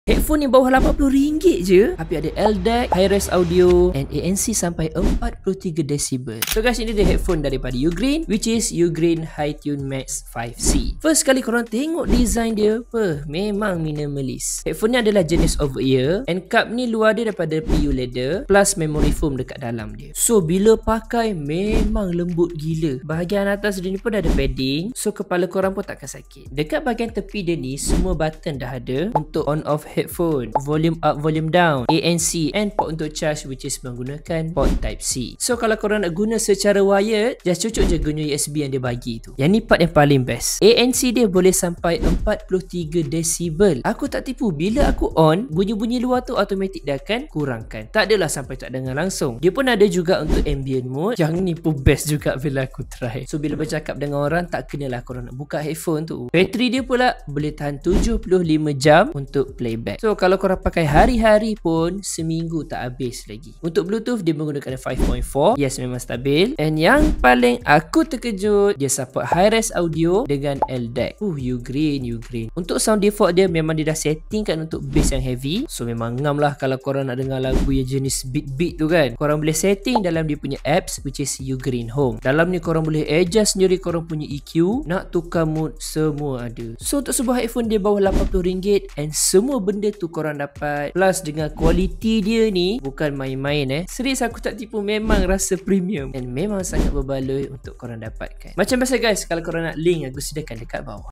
Headphone ni bawah RM80 je, tapi ada LDAC, high-res audio and ANC sampai 43 decibel. So guys, ini dia headphone daripada Ugreen, which is Ugreen Hi-Tune Max 5C. First kali korang tengok design dia, memang minimalis. Headphone ni adalah jenis over-ear and cup ni luar dia daripada PU leather plus memory foam dekat dalam dia. So bila pakai memang lembut gila. Bahagian atas dia ni pun ada padding, so kepala korang pun takkan sakit. Dekat bahagian tepi dia ni semua button dah ada untuk on off headphone, volume up, volume down, ANC and port untuk charge, which is menggunakan port type C. So kalau korang nak guna secara wired, just cucuk je guna USB yang dia bagi tu. Yang ni part yang paling best. ANC dia boleh sampai 43 decibel. Aku tak tipu, bila aku on, bunyi-bunyi luar tu automatic dia akan kurangkan. Tak adalah sampai tak dengar langsung. Dia pun ada juga untuk ambient mode. Yang ni pun best juga bila aku try. So bila bercakap dengan orang, tak kenalah korang nak buka headphone tu. Bateri dia pula boleh tahan 75 jam untuk playback. So kalau korang pakai hari-hari pun seminggu tak habis lagi. Untuk Bluetooth dia menggunakan 5.4. Yes, memang stabil. And yang paling aku terkejut, dia support high-res audio dengan LDAC. Ugreen. Untuk sound default dia memang dia dah settingkan untuk bass yang heavy. So memang ngam lah kalau korang nak dengar lagu yang jenis beat tu kan. Korang boleh setting dalam dia punya apps, which is Ugreen Home. Dalam ni korang boleh adjust sendiri korang punya EQ, nak tukar mood, semua ada. So untuk sebuah headphone dia bawah RM80 and semua benda tu korang dapat, plus dengan kualiti dia ni bukan main-main serius aku tak tipu, memang rasa premium and memang sangat berbaloi untuk korang dapatkan. Macam biasa guys, kalau korang nak link aku sediakan dekat bawah.